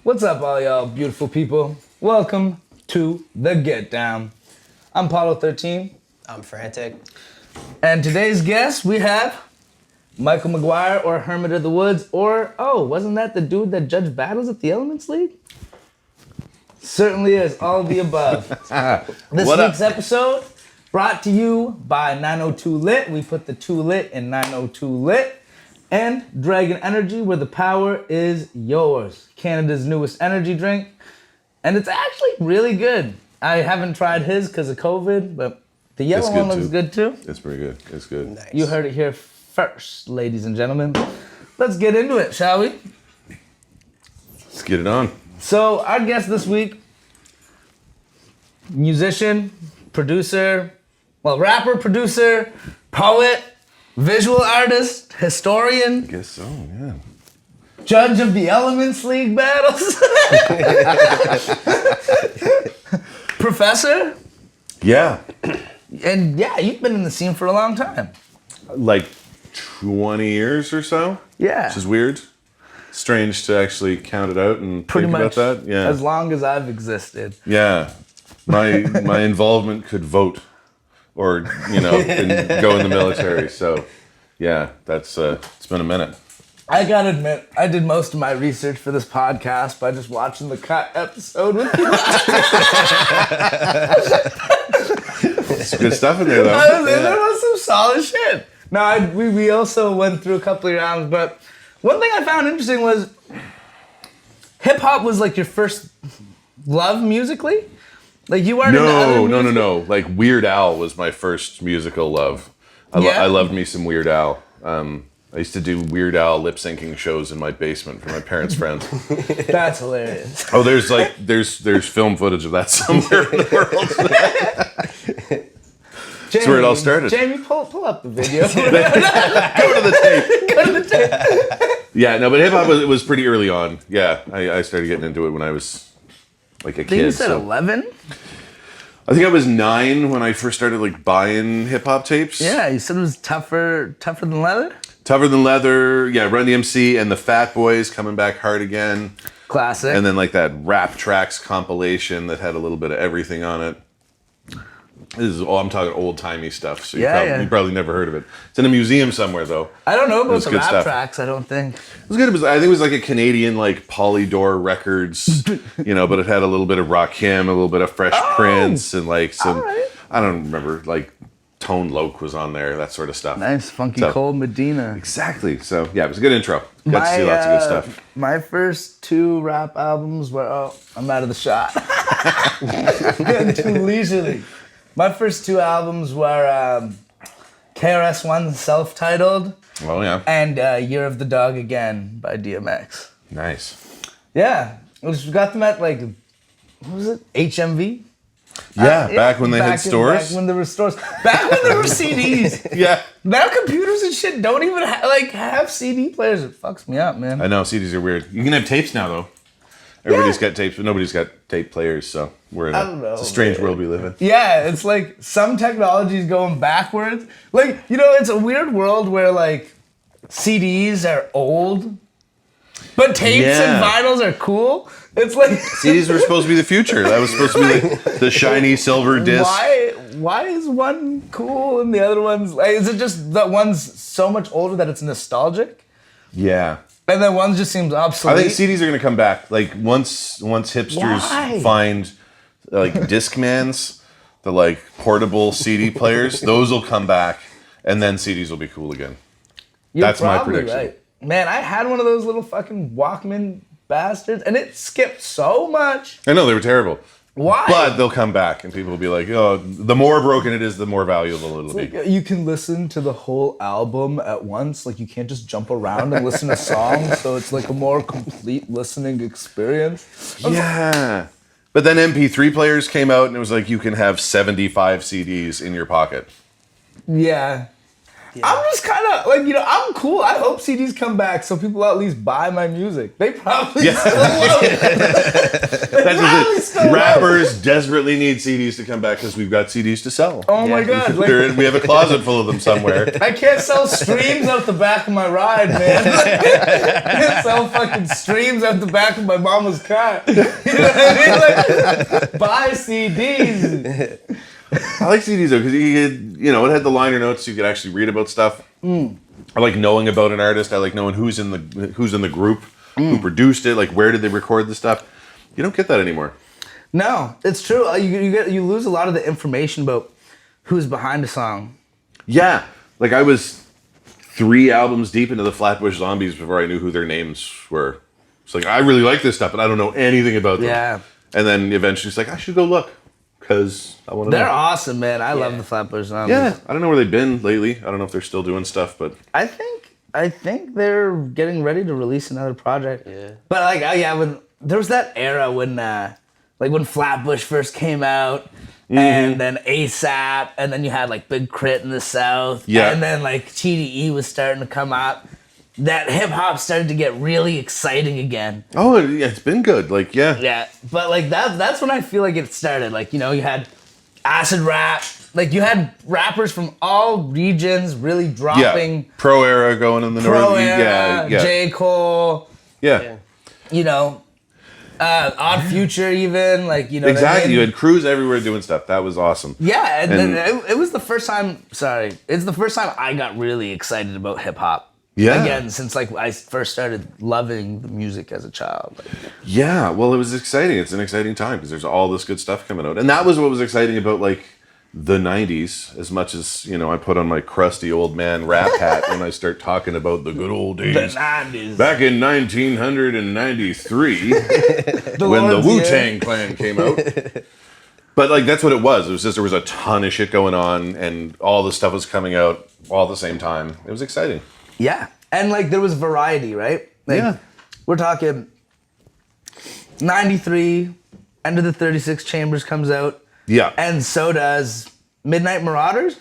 What's up, all y'all beautiful people? Welcome to The Get Down. I'm Paulo13. I'm Frantic. And today's guest, we have Michael McGuire or Hermit of the Woods, or, wasn't that the dude that judged battles at the Elements League? Certainly is, all of the above. This week's episode brought to you by 902 Lit. We put the 2 lit in 902 Lit. And Dragon Energy, where the power is yours. Canada's newest energy drink. And it's actually really good. I haven't tried his because of COVID, but the yellow one looks good too. It's pretty good. It's good. Nice. You heard it here first, ladies and gentlemen. Let's get into it, shall we? Let's get it on. So, our guest this week, musician, producer, rapper, producer, poet, visual artist, historian. I guess so, yeah. Judge of the Elements League battles. Professor. Yeah. And yeah, you've been in the scene for a long time. Like 20 years or so. Yeah. Which is weird. Strange to actually count it out and Pretty think much about that. Yeah. as long as I've existed. Yeah. My involvement could vote or, and go in the military. So, yeah, that's it's been a minute. I gotta admit, I did most of my research for this podcast by just watching the cut episode with you. It's good stuff in there, though. There was some solid shit. No, we also went through a couple of rounds, but one thing I found interesting was hip hop was like your first love musically. Like you weren't into other music? No. Like Weird Al was my first musical love. I loved me some Weird Al. I used to do Weird Al lip syncing shows in my basement for my parents' friends. That's hilarious. Oh, there's film footage of that somewhere in the world. That's where it all started. Jamie, pull up the video. Go to the tape. Go to the tape. Yeah, no, but hip hop was pretty early on. Yeah, I started getting into it when I was like a kid. I think you said 11? I think I was 9 when I first started like buying hip hop tapes. Yeah, you said it was tougher than leather? Tougher Than Leather, yeah, Run DMC and the Fat Boys coming back hard again. Classic. And then like that Rap Tracks compilation that had a little bit of everything on it. I'm talking old-timey stuff, so you probably never heard of it. It's in a museum somewhere, though. I don't know about the Rap Tracks, I don't think. It was good. I think it was like a Canadian, like, Polydor Records, but it had a little bit of Rakim, a little bit of Fresh Prince, and like some, I don't remember, like, Tone Loc was on there, that sort of stuff. Nice, funky Cold Medina. Exactly. So, yeah, it was a good intro. Got to see lots of good stuff. My first 2 rap albums were, I'm out of the shot. Getting too leisurely. My first 2 albums were KRS-One, self-titled. Oh, yeah. And Year of the Dog Again by DMX. Nice. Yeah. We got them at, like, what was it? HMV? Yeah, back when they had stores. Back when there were stores. Back when there were CDs. Yeah. Now computers and shit don't even have CD players. It fucks me up, man. I know, CDs are weird. You can have tapes now, though. Everybody's got tapes, but nobody's got tape players, so we're in it's a strange world we live in. Yeah, it's like some technology is going backwards. Like, it's a weird world where, like, CDs are old, but tapes and vinyls are cool. It's like... CDs were supposed to be the future. That was supposed to be like the shiny silver disc. Why is one cool and the other one's... Like, is it just that one's so much older that it's nostalgic? Yeah. And then one just seems obsolete. I think CDs are going to come back. Like once hipsters find like Discmans, the like portable CD players, those will come back, and then CDs will be cool again. That's my prediction. Right. Man, I had one of those little fucking Walkman bastards, and it skipped so much. I know they were terrible. Why? But they'll come back, and people will be like, "Oh, the more broken it is, the more valuable it'll be." Like, you can listen to the whole album at once. Like, you can't just jump around and listen to songs. So it's like a more complete listening experience. Yeah. But then MP3 players came out, and it was like you can have 75 CDs in your pocket. Yeah. I'm just kind of like, I'm cool. I hope CDs come back so people at least buy my music. They probably still love it. That's what rappers desperately need CDs to come back because we've got CDs to sell. Oh my God. We have a closet full of them somewhere. I can't sell streams out the back of my ride, man. I can't sell fucking streams out the back of my mama's car. You know what I mean? Like, buy CDs. I like CDs though because it had the liner notes so you could actually read about stuff. I like knowing about an artist. I like knowing who's in the group, who produced it, like where did they record the stuff. You don't get that anymore. No, it's true. You lose a lot of the information about who's behind a song. Yeah, like I was 3 albums deep into the Flatbush Zombies before I knew who their names were. It's like I really like this stuff, but I don't know anything about them. Yeah, and then eventually it's like I should go look. Because I want to know. They're awesome, man. I love the Flatbush Zombies. Yeah, I don't know where they've been lately. I don't know if they're still doing stuff, but I think they're getting ready to release another project. Yeah. But when there was that era when when Flatbush first came out, and then ASAP, and then you had like Big Crit in the South, and then like TDE was starting to come up. That hip hop started to get really exciting again. Oh, yeah, it's been good. Like, yeah. But like that's when I feel like it started. Like, you had acid rap. Like you had rappers from all regions really dropping. Yeah. Pro Era going in the north. Pro Era, J. Cole. Yeah. Odd Future even. Like, Exactly. What I mean? You had crews everywhere doing stuff. That was awesome. Yeah, and then it was the first time. Sorry, it's the first time I got really excited about hip hop. Yeah. Again, since like I first started loving the music as a child. Yeah, well, it was exciting. It's an exciting time because there's all this good stuff coming out, and that was what was exciting about like the '90s. As much as I put on my crusty old man rap hat when I start talking about the good old days, the '90s, back in 1993, when the Wu-Tang Clan came out. But like that's what it was. It was just there was a ton of shit going on, and all the stuff was coming out all at the same time. It was exciting. Yeah. And like there was variety, right? Like, we're talking 93, End of the 36 Chambers comes out. Yeah. And so does Midnight Marauders?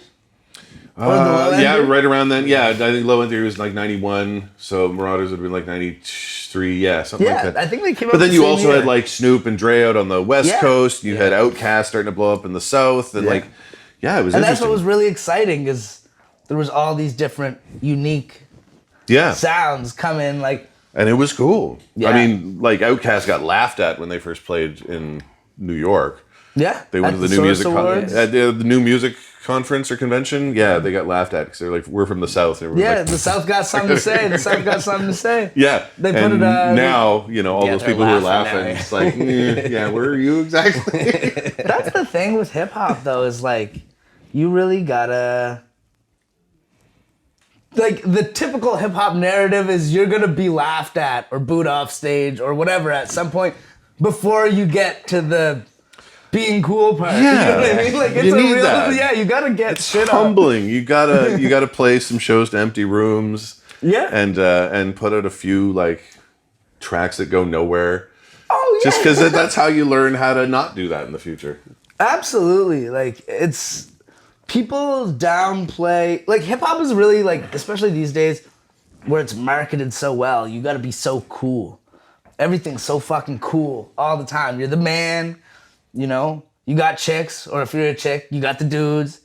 Right around then. Yeah, I think Low End Theory was like 91, so Marauders would have been like 93, something like that. I think they came out But then the you same also year. had like Snoop and Dre out on the West Coast. You had Outkast starting to blow up in the South, and it was and interesting. And that's what was really exciting is there was all these different unique sounds coming and it was cool. Yeah. I mean, like Outkast got laughed at when they first played in New York. Yeah. They went to the new music at the new music conference or convention. Yeah, they got laughed at because they're like, we're from the South. And the South got something to say. The South got something to say. Yeah. They put it now, all those people who are laughing, it's like, where are you exactly? That's the thing with hip hop though, is like you really gotta like the typical hip hop narrative is you're gonna be laughed at or booed off stage or whatever at some point before you get to the being cool part. Yeah. You know what I mean? Like it's you need that. you gotta get it's shit humbling. You gotta play some shows to empty rooms. Yeah. And put out a few like tracks that go nowhere. Oh yeah. Just because that's how you learn how to not do that in the future. Absolutely. Like it's people downplay like hip hop is really like, especially these days where it's marketed so well, you gotta be so cool. Everything's so fucking cool all the time. You're the man, you got chicks, or if you're a chick, you got the dudes,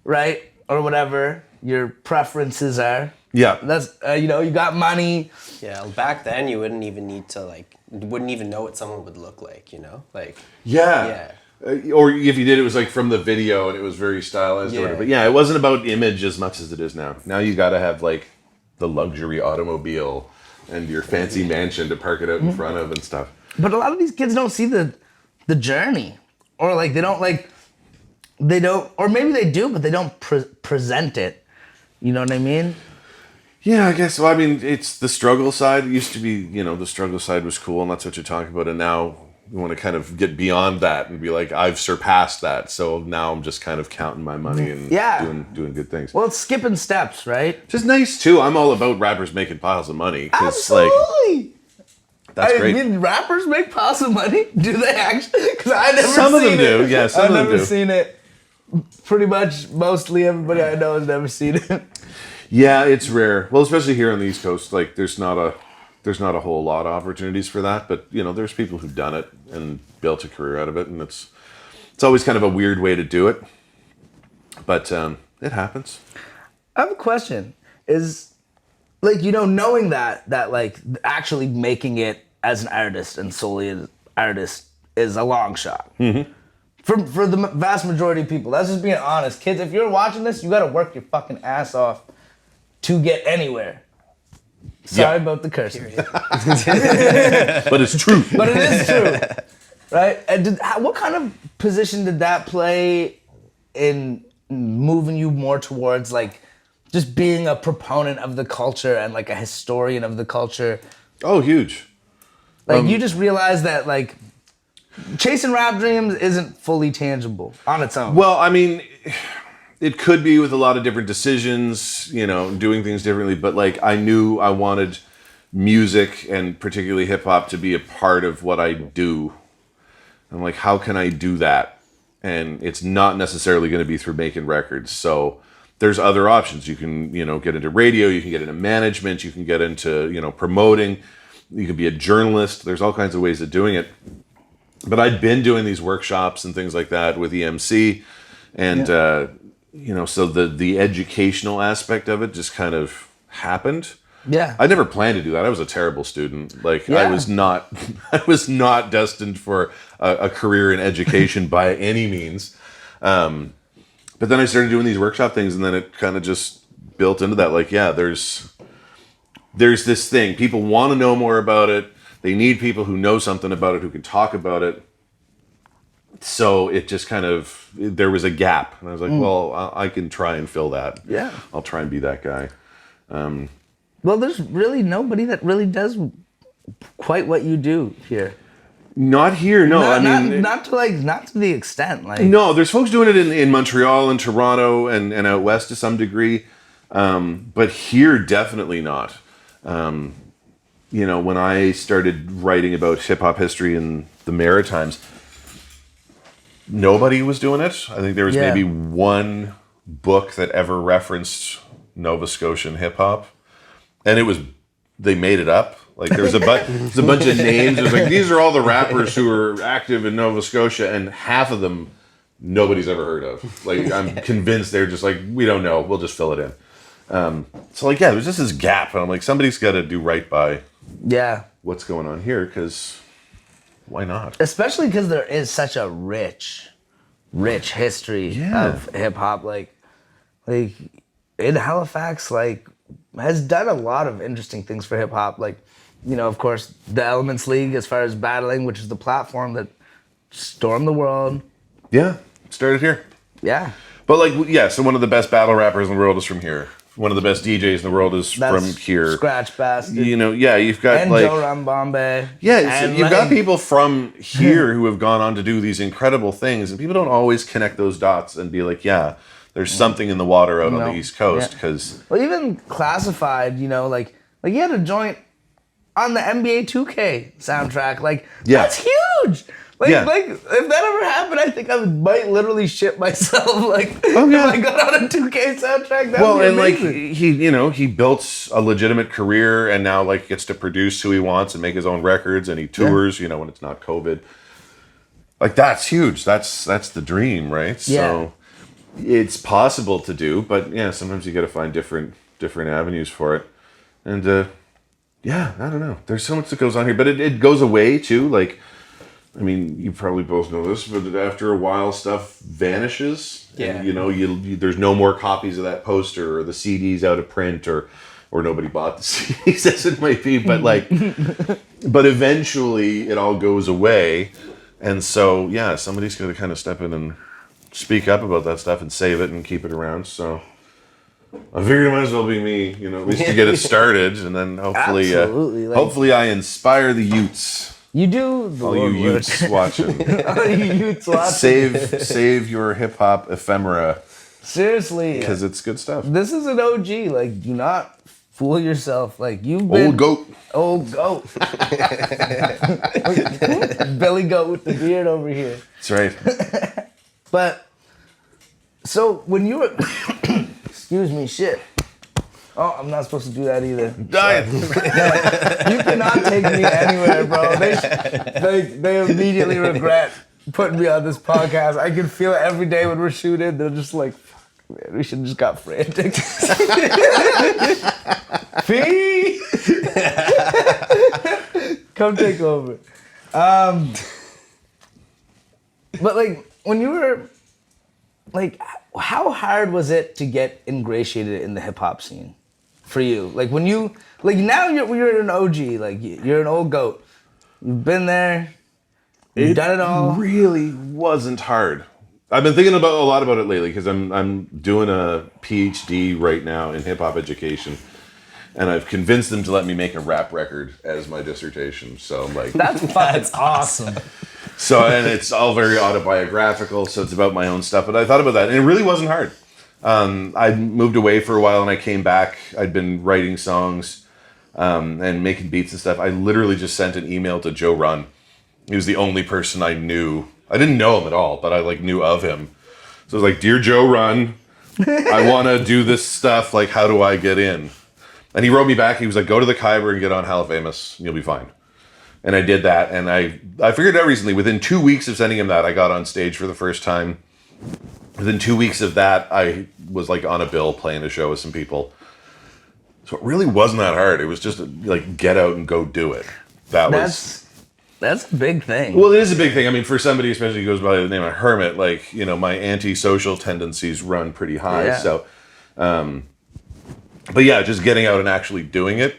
right? Or whatever your preferences are. Yeah. That's, you got money. Yeah, back then you wouldn't even need to you wouldn't even know what someone would look like, like. Yeah. Or if you did, it was like from the video and it was very stylized. Yeah. But it wasn't about image as much as it is now. Now you got to have like the luxury automobile and your fancy mansion to park it out in front of and stuff. But a lot of these kids don't see the journey, or like they don't, or maybe they do, but they don't present it. You know what I mean? Yeah, I guess. Well, I mean, it's the struggle side. It used to be, the struggle side was cool and that's what you're talking about. And now you want to kind of get beyond that and be like, I've surpassed that. So now I'm just kind of counting my money and doing good things. Well, it's skipping steps, right? Just nice too. I'm all about rappers making piles of money. Absolutely. That's great. I mean, rappers make piles of money? Do they actually? Because I never Some of them do. Yeah, some of them do. I've never seen it. pretty much mostly everybody I know has never seen it. Yeah, it's rare. Well, especially here on the East Coast, like there's not a whole lot of opportunities for that. But there's people who've done it and built a career out of it, and it's always kind of a weird way to do it. But it happens. I have a question. Is like knowing that like actually making it as an artist and solely an artist is a long shot. Mm-hmm. For the vast majority of people, that's just being honest. Kids, if you're watching this, you got to work your fucking ass off to get anywhere. Sorry about the cursing. But it's true. But it is true, right? And what kind of position did that play in moving you more towards like just being a proponent of the culture and like a historian of the culture? Oh, huge. Like you just realized that like chasing rap dreams isn't fully tangible on its own. Well, I mean, it could be with a lot of different decisions, doing things differently. But like, I knew I wanted music and particularly hip hop to be a part of what I do. I'm like, how can I do that? And it's not necessarily going to be through making records. So there's other options. You can, get into radio. You can get into management. You can get into, promoting. You can be a journalist. There's all kinds of ways of doing it. But I'd been doing these workshops and things like that with EMC. And, so the educational aspect of it just kind of happened. Yeah. I never planned to do that. I was a terrible student. Like I was not destined for a career in education by any means. But then I started doing these workshop things, and then it kind of just built into that. Like, there's this thing. People want to know more about it. They need people who know something about it, who can talk about it. So it just there was a gap. And I was like, well, I can try and fill that. Yeah. I'll try and be that guy. Well, there's really nobody that really does quite what you do here. Not here, no. Not to the extent. Like no, there's folks doing it in Montreal and Toronto and out west to some degree, but here definitely not. When I started writing about hip hop history in the Maritimes, nobody was doing it. I think there was maybe one book that ever referenced Nova Scotian hip hop, and they made it up. Like there's a bunch of names. It was like these are all the rappers who are active in Nova Scotia, and half of them nobody's ever heard of. Like I'm convinced they're just like, we don't know. We'll just fill it in. So like there's just this gap, and I'm like, somebody's got to do right by what's going on here, because why not? Especially because there is such a rich history of hip hop. Like in Halifax, like has done a lot of interesting things for hip hop. Like, of course, the Elements League as far as battling, which is the platform that stormed the world. Yeah, started here. Yeah. But so one of the best battle rappers in the world is from here. One of the best DJs in the world is from here. Scratch Bastard. You've got and Joe Rambombe. Yeah, you've got people from here who have gone on to do these incredible things, and people don't always connect those dots and be like, there's something in the water out on the East Coast. Because even Classified, like you had a joint on the NBA 2K soundtrack. Like that's huge. Like if that ever happened, I think I might literally shit myself. Like if I got on a 2K soundtrack, that would be amazing. Like he built a legitimate career, and now like gets to produce who he wants and make his own records, and he tours. When it's not COVID. Like that's huge. That's the dream, right? So it's possible to do, but sometimes you got to find different avenues for it, and I don't know. There's so much that goes on here, but it goes away too. Like, I mean, you probably both know this, but after a while, stuff vanishes. Yeah. And, there's no more copies of that poster, or the CD's out of print, or nobody bought the CDs, as it might be. But but eventually it all goes away, and so somebody's got to kind of step in and speak up about that stuff and save it and keep it around. So I figured it might as well be me, at least to get it started, and then hopefully, hopefully I inspire the youths. You do. All you youths watching. All you youths watching. Save your hip hop ephemera. Seriously. Because it's good stuff. This is an OG. Like, do not fool yourself. Like, you've been... Old goat. Billy Goat with the beard over here. That's right. But So when you were, excuse me, shit. Oh, I'm not supposed to do that either. Diet. You cannot take me anywhere, bro. They immediately regret putting me on this podcast. I can feel it every day when we're shooting. They're just like, man, we should have just got frantic. Fee! Come take over. But like, when you were, like, how hard was it to get ingratiated in the hip hop scene for you? Like when you, like now you're an OG, like you're an old goat. You've been there, you've done it all. It really wasn't hard. I've been thinking about a lot about it lately because I'm doing a PhD right now in hip hop education, and I've convinced them to let me make a rap record as my dissertation. So I'm like, That's awesome. so, and it's all very autobiographical, so it's about my own stuff. But I thought about that, and it really wasn't hard. I moved away for a while, and I came back. I'd been writing songs and making beats and stuff. I literally just sent an email to Joe Run. He was the only person I knew. I didn't know him at all, but I like knew of him. So I was like, "Dear Joe Run, I want to do this stuff. Like, how do I get in?" And he wrote me back. He was like, "Go to the Khyber and get on Hella Famous. You'll be fine." And I did that, and I figured out recently, within 2 weeks of sending him that, I got on stage for the first time. Within 2 weeks of that, I was like on a bill playing a show with some people. So it really wasn't that hard. It was just like, get out and go do it. That's a big thing. Well, it is a big thing. I mean, for somebody, especially who goes by the name of Hermit, like, you know, my antisocial tendencies run pretty high. Yeah. So, but yeah, just getting out and actually doing it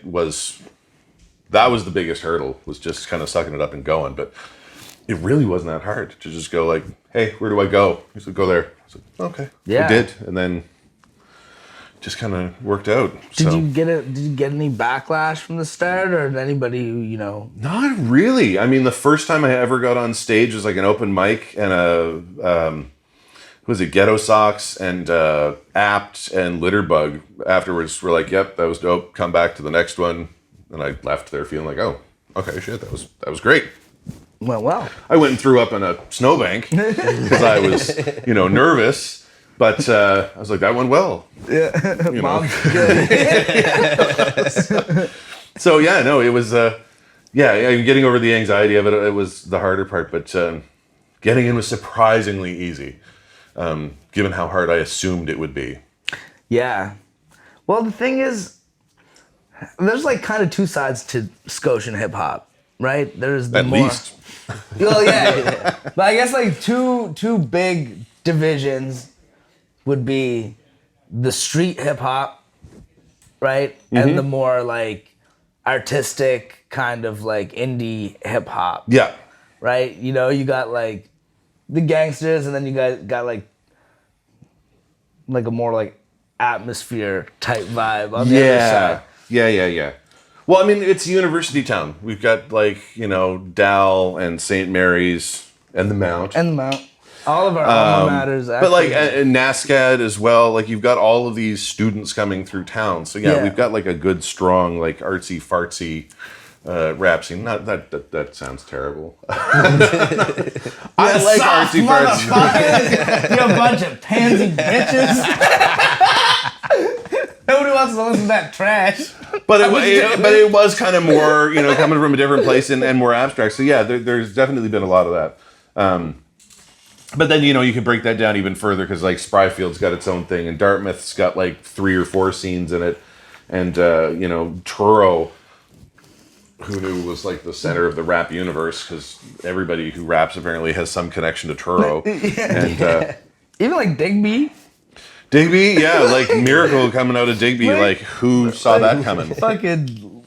that was the biggest hurdle, was just kind of sucking it up and going. But it really wasn't that hard to just go like, "Hey, where do I go?" He said, "Go there." I said, "Okay." Yeah. I did. And then just kind of worked out. Did you get any backlash from the start, or did anybody, you know? Not really. I mean, the first time I ever got on stage was like an open mic, and was it Ghetto Socks and Apt and Litterbug afterwards were like, "Yep, that was dope. Come back to the next one." And I left there feeling like, "Oh, okay, shit, that was great." Well. I went and threw up in a snowbank because I was, nervous. But I was like, that went well. Yeah, You know. Mom's good. So yeah, no, it was. Getting over the anxiety of it. It was the harder part, but getting in was surprisingly easy, given how hard I assumed it would be. Yeah. Well, the thing is, there's like kind of two sides to Scotian hip hop, right? There's the At least. Well, yeah. But I guess like two big divisions would be the street hip hop, right? Mm-hmm. And the more like artistic kind of like indie hip hop. Yeah. Right? You know, you got like the gangsters, and then you got like a more like atmosphere type vibe on the other side. Yeah. Well, I mean, it's a university town. We've got like, Dal and St. Mary's and the Mount. All of our alma maters. But like and NASCAD as well. Like you've got all of these students coming through town. So yeah, we've got like a good, strong, like artsy fartsy rap scene. Not that sounds terrible. I like artsy fartsy. You're a bunch of pansy bitches. Nobody wants to listen to that trash. But it was kind of more, coming from a different place and more abstract. So yeah, there's definitely been a lot of that. But then, you can break that down even further because like Spryfield's got its own thing and Dartmouth's got like 3 or 4 scenes in it. And, Truro, who knew was like the center of the rap universe because everybody who raps apparently has some connection to Truro. And even like Digby. Digby, yeah, like Miracle coming out of Digby, like who saw that coming? Fucking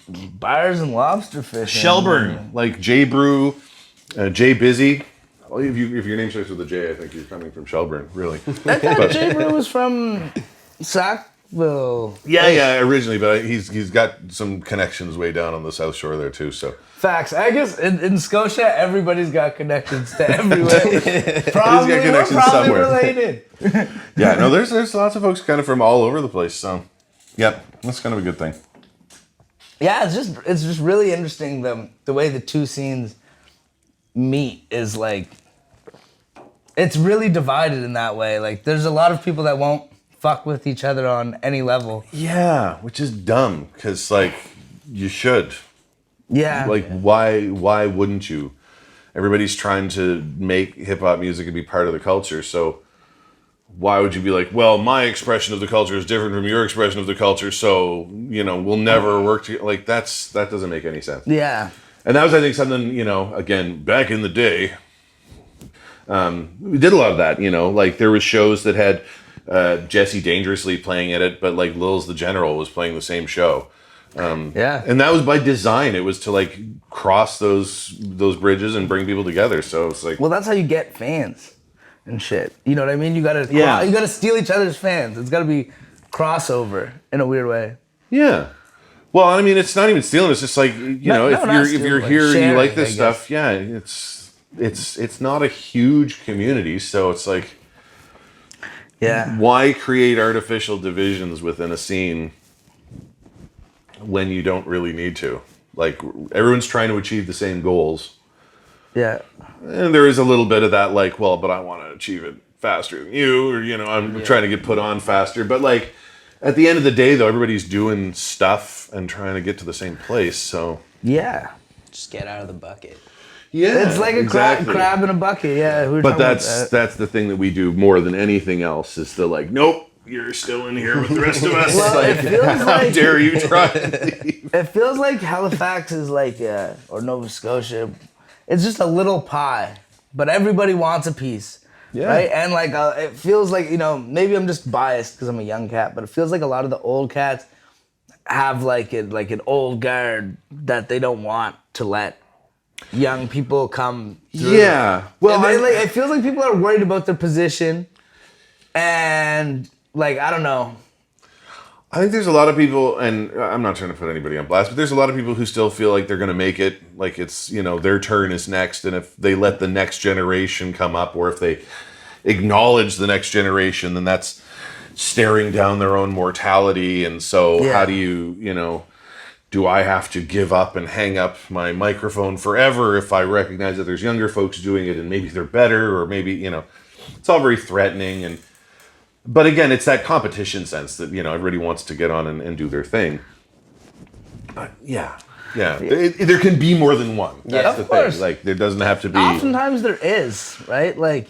bars and lobster fishing. Shelburne, like J Brew, J Busy. Well, if your name starts with a J, I think you're coming from Shelburne, really. I thought J Brew was from Sackville. Yeah, originally, but he's got some connections way down on the South Shore there too. So facts. I guess in Scotia, everybody's got connections to everywhere. Probably, got connections probably somewhere. Related. Yeah, no, there's lots of folks kind of from all over the place. So, yep, that's kind of a good thing. Yeah, it's just really interesting the way the two scenes meet is like it's really divided in that way. Like, there's a lot of people that won't fuck with each other on any level. Yeah, which is dumb because like you should. Yeah. Like why wouldn't you? Everybody's trying to make hip hop music and be part of the culture, so why would you be like, well, my expression of the culture is different from your expression of the culture, so we'll never work together. Like that doesn't make any sense. Yeah. And that was, I think, something, again, back in the day, we did a lot of that, like there was shows that had Jesse Dangerously playing at it, but like Lil's the General was playing the same show. Yeah. And that was by design. It was to like cross those bridges and bring people together. So it's like, Well, that's how you get fans and shit. You know what I mean? You gotta steal each other's fans. It's gotta be crossover in a weird way. yeah. Well, I mean, it's not even stealing. It's just like if you're here and you like this stuff, yeah, it's not a huge community, so it's like, Yeah. why create artificial divisions within a scene when you don't really need to? Like everyone's trying to achieve the same goals, Yeah. and there is a little bit of that, like, well, but I want to achieve it faster than you, or I'm trying to get put on faster, but like. At the end of the day, though, everybody's doing stuff and trying to get to the same place. So Yeah. Just get out of the bucket. yeah, It's like a crab in a bucket. Yeah. But that's the thing that we do more than anything else is the like, nope, you're still in here with the rest of us. Well, like, it feels how like- dare you try and leave? It feels like Halifax is like, or Nova Scotia. It's just a little pie, but everybody wants a piece. Yeah. Right? And like, it feels like, maybe I'm just biased because I'm a young cat, but it feels like a lot of the old cats have like an old guard that they don't want to let young people come through. Yeah. Well, It feels like people are worried about their position and like, I don't know. I think there's a lot of people, and I'm not trying to put anybody on blast, but there's a lot of people who still feel like they're going to make it, like it's, their turn is next, and if they let the next generation come up, or if they acknowledge the next generation, then that's staring down their own mortality, and so how do you, do I have to give up and hang up my microphone forever if I recognize that there's younger folks doing it, and maybe they're better, or maybe, it's all very threatening, but again, it's that competition sense that, everybody wants to get on and do their thing. But yeah. There can be more than one. That's the thing. Like, there doesn't have to be. Oftentimes there is, right? Like,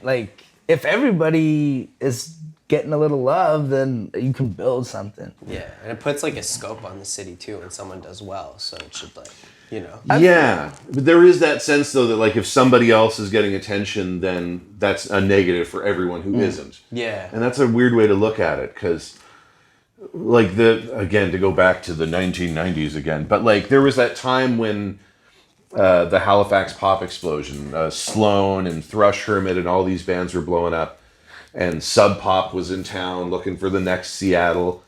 like if everybody is getting a little love, then you can build something. Yeah, and it puts like a scope on the city too when someone does well. So it should like, Yeah, but there is that sense though that like if somebody else is getting attention, then that's a negative for everyone who isn't. Yeah, and that's a weird way to look at it because, like to go back to the 1990s again, but like there was that time when the Halifax pop explosion, Sloan and Thrush Hermit and all these bands were blowing up, and Sub Pop was in town looking for the next Seattle.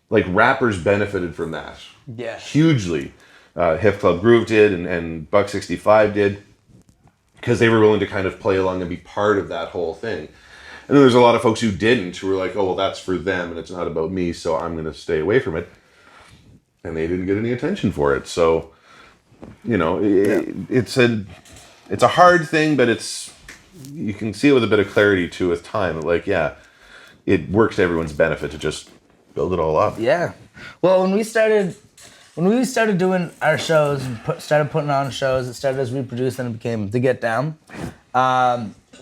Like rappers benefited from that. Yeah, hugely. Hip Club Groove did, and Buck 65 did, because they were willing to kind of play along and be part of that whole thing. And then there's a lot of folks who didn't, who were like, oh, well, that's for them, and it's not about me, so I'm going to stay away from it. And they didn't get any attention for it. So, it's a hard thing, but you can see it with a bit of clarity, too, with time. Like, yeah, it works to everyone's benefit to just build it all up. Yeah. Well, when we started doing our shows and started putting on shows, it started as We Produced, and it became The Get Down.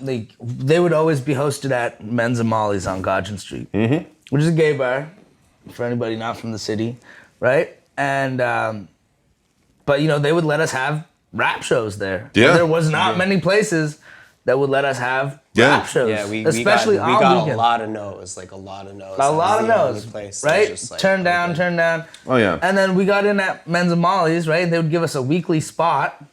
They would always be hosted at Men's and Molly's on Godgen Street, which is a gay bar for anybody not from the city, right? And but they would let us have rap shows there. Yeah. There was not many places that would let us have rap shows. Yeah, we especially got on weekends. a lot of no's, like a lot of no's. A lot of no's, right? Just like, turn down. Oh, yeah. And then we got in at Men's and Molly's, right? And they would give us a weekly spot,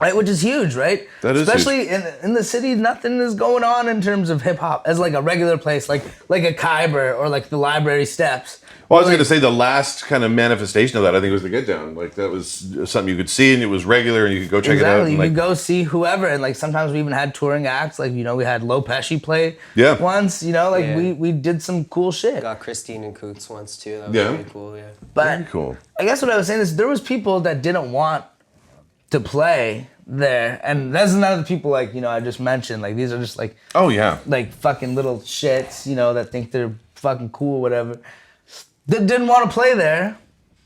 right? Which is huge, right? That is especially in the city, nothing is going on in terms of hip hop as like a regular place, like a Khyber or like the Library Steps. Well, I was going to say the last kind of manifestation of that, I think, was the Get Down. Like, that was something you could see, and it was regular, and you could go check it out. Exactly, And, you could go see whoever, and like sometimes we even had touring acts. Like we had Lo Pesci play once. We did some cool shit. Got Christine and Coots once too. That was really cool. Yeah. But very cool. I guess what I was saying is there was people that didn't want to play there, and that's none of the people like I just mentioned. Like these are just like Oh yeah. like fucking little shits, that think they're fucking cool, whatever. That didn't want to play there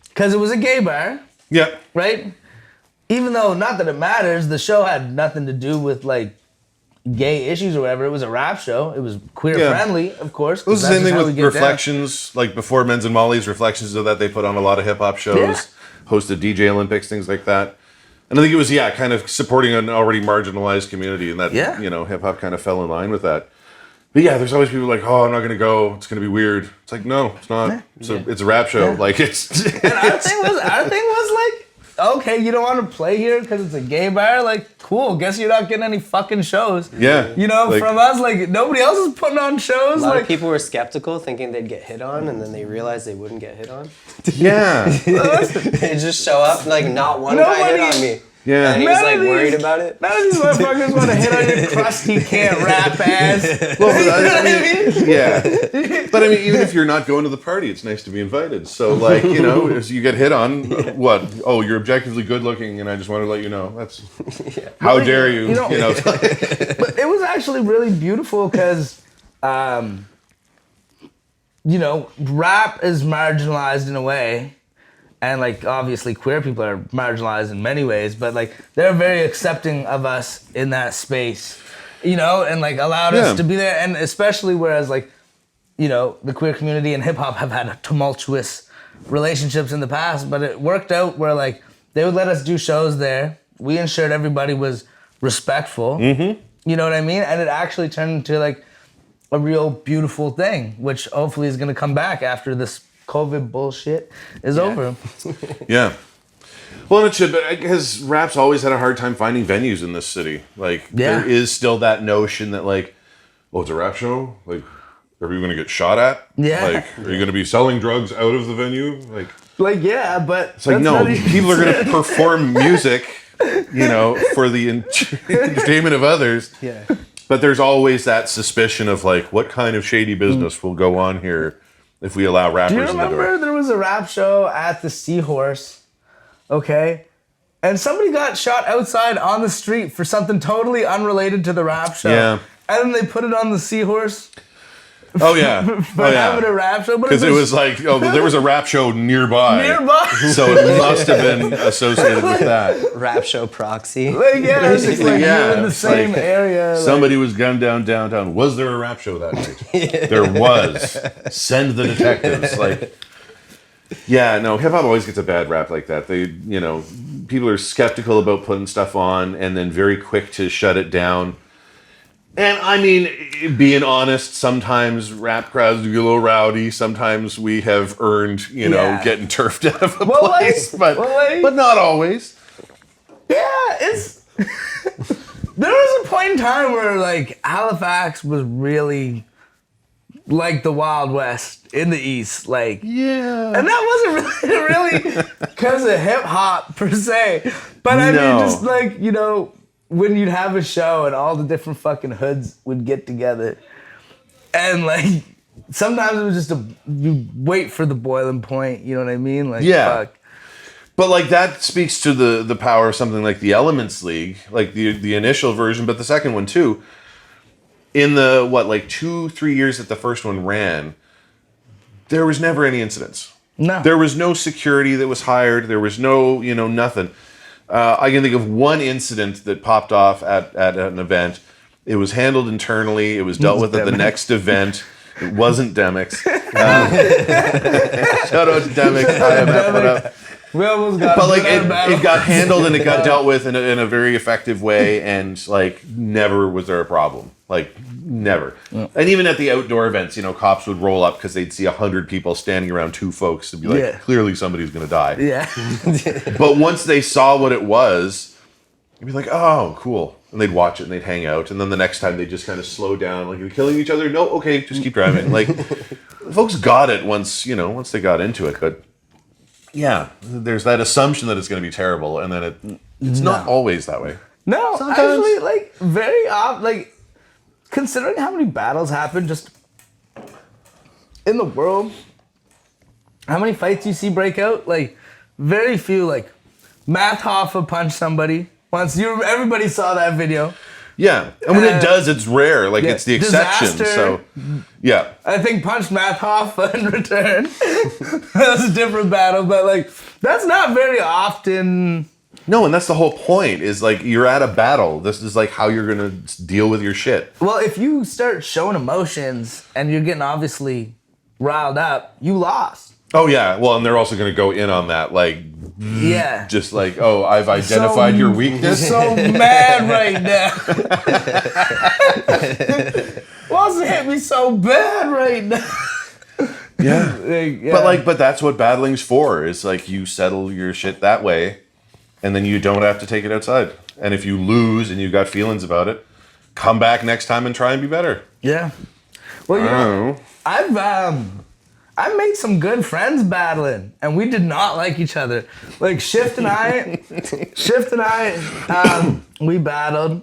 because it was a gay bar, Yeah. right? Even though, not that it matters, the show had nothing to do with like gay issues or whatever. It was a rap show. It was queer friendly, of course. It was the same thing with Reflections, like before Men's and Molly's Reflections of that, they put on a lot of hip hop shows, hosted DJ Olympics, things like that. And I think it was, kind of supporting an already marginalized community, and that, hip hop kind of fell in line with that. But yeah, there's always people like, oh, I'm not going to go. It's going to be weird. It's like, no, it's not. It's a rap show. Like, it's... And our thing was like, okay, you don't want to play here because it's a gay bar? Like, cool. Guess you're not getting any fucking shows. Yeah. Like, from us, like, nobody else is putting on shows. A lot of people were skeptical, thinking they'd get hit on, and then they realized they wouldn't get hit on. Yeah. They just show up, like, not one guy hit on me. Yeah. And he was like worried about it. None of these motherfuckers want to hit on your crusty can't rap ass. Well, yeah. But I mean, even if you're not going to the party, it's nice to be invited. So, like, as you get hit on, what? Oh, you're objectively good looking, and I just want to let you know. That's how dare you? But it was actually really beautiful because, rap is marginalized in a way. And like obviously queer people are marginalized in many ways, but like they're very accepting of us in that space, and like allowed us to be there. And especially whereas like, the queer community and hip hop have had tumultuous relationships in the past, but it worked out where like they would let us do shows there. We ensured everybody was respectful. Mm-hmm. You know what I mean? And it actually turned into like a real beautiful thing, which hopefully is going to come back after this COVID bullshit is over. Yeah. Well, and it should, but because rap's always had a hard time finding venues in this city. Like, there is still that notion that, like, oh, it's a rap show? Like, are we going to get shot at? Yeah. Like, are you going to be selling drugs out of the venue? Like, yeah, but... It's like, no, people are going to perform music, for the entertainment of others. Yeah. But there's always that suspicion of, like, what kind of shady business will go on here if we allow rappers in the door. Do you remember there was a rap show at the Seahorse, okay? And somebody got shot outside on the street for something totally unrelated to the rap show. Yeah. And then they put it on the Seahorse. Oh, yeah. For having a rap show. Because it was like, there was a rap show nearby. So it must have been associated with that. Rap show proxy. Like, yeah, it's just like you're in the same area. Somebody was gunned down downtown. Was there a rap show that night? There was. Send the detectives. Like, yeah, no, hip hop always gets a bad rap like that. They, people are skeptical about putting stuff on and then very quick to shut it down. And I mean, being honest, sometimes rap crowds do get a little rowdy. Sometimes we have earned, getting turfed out of a place. But not always. Yeah, it's... There was a point in time where, like, Halifax was really like the Wild West in the East. Like, yeah. And that wasn't really because of hip-hop, per se. But I mean, just like, when you'd have a show and all the different fucking hoods would get together and like sometimes it was just you wait for the boiling point, you know what I mean? Like, fuck. But like that speaks to the power of something like the Elements League, like the initial version, but the second one too. In the 2-3 years that the first one ran, there was never any incidents. No. There was no security that was hired. There was no, nothing. I can think of one incident that popped off at an event. It was handled internally. It was dealt with at the next event. It wasn't Demix. Shout out to Demix. What up? We almost got it got handled and it got dealt with in a very effective way, and like never was there a problem. Like never. Yeah. And even at the outdoor events, cops would roll up because they'd see 100 people standing around 2 folks and be like, clearly somebody's gonna die. Yeah. But once they saw what it was, they'd be like, oh, cool. And they'd watch it and they'd hang out. And then the next time they just kind of slow down, like, you're killing each other? No, okay, just keep driving. Like, folks got it once they got into it. But yeah, there's that assumption that it's going to be terrible, and then it's not always that way. No, sometimes. Actually, very often, considering how many battles happen just in the world, how many fights you see break out, very few, Math Hoffa punched somebody, Everybody saw that video. Yeah, and when it does, it's rare. Like, yeah, it's the exception. disaster. So, yeah. I think punched Mathoff in return. That was a different battle, but like that's not very often. No, and that's the whole point. Is like you're at a battle. This is like how you're gonna deal with your shit. Well, if you start showing emotions and you're getting obviously riled up, you lost. Oh yeah. Well, and they're also gonna go in on that, like, Yeah. just like, oh, I've identified your weakness. So mad right now. Wants to hit me so bad right now. Yeah. Yeah. But that's what battling's for. Is like you settle your shit that way, and then you don't have to take it outside. And if you lose and you got feelings about it, come back next time and try and be better. Yeah. Well, you know, I've made some good friends battling, and we did not like each other. Like Shift and I, we battled.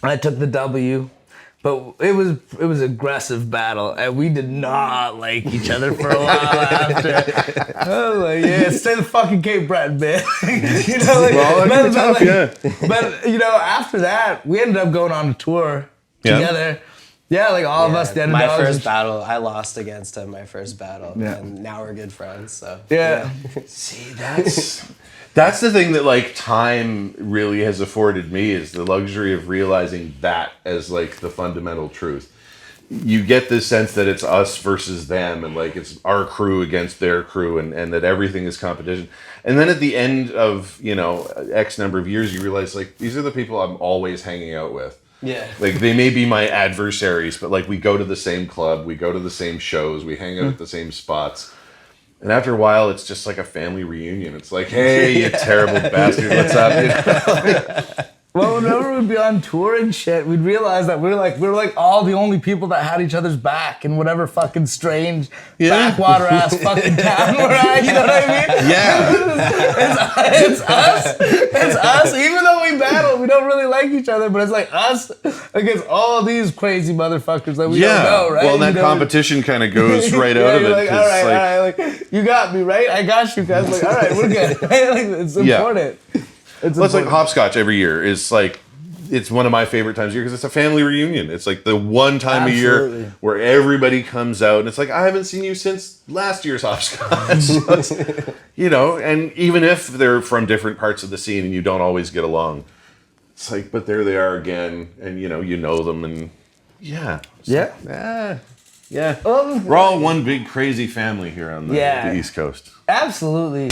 I took the W, but it was aggressive battle, and we did not like each other for a while after. I was like, yeah, stay the fucking Cape Breton, man. You know, like, but you know, after that, we ended up going on a tour together. Yeah, like all of us. The my first battle, I lost against him. My first battle, and now we're good friends. So yeah. See, that's the thing that like time really has afforded me, is the luxury of realizing that as like the fundamental truth. You get this sense that it's us versus them, and like it's our crew against their crew, and that everything is competition. And then at the end of, you know, X number of years, you realize like these are the people I'm always hanging out with. Yeah. Like they may be my adversaries, but like we go to the same club, we go to the same shows, we hang out at the same spots. And after a while, it's just like a family reunion. It's like, hey, you terrible bastard, what's up? You know? Well, whenever we'd be on tour and shit, we'd realize that we were like all the only people that had each other's back in whatever fucking strange backwater ass fucking town we're at. You know what I mean? Yeah. It's us. It's us. Even though we battle, we don't really like each other, but it's like us against all these crazy motherfuckers that we don't know, right? Well, and that you know, competition kind of goes right out of it. Like, all right, like you got me, right? I got you guys. Like, all right, we're good. Like, it's important. It's like hopscotch every year is like, it's one of my favorite times of year because it's a family reunion. It's like the one time a year where everybody comes out and it's like, I haven't seen you since last year's hopscotch. So you know, and even if they're from different parts of the scene and you don't always get along, it's like, but there they are again, and you know them, and yeah. We're all one big crazy family here on the East Coast. Absolutely.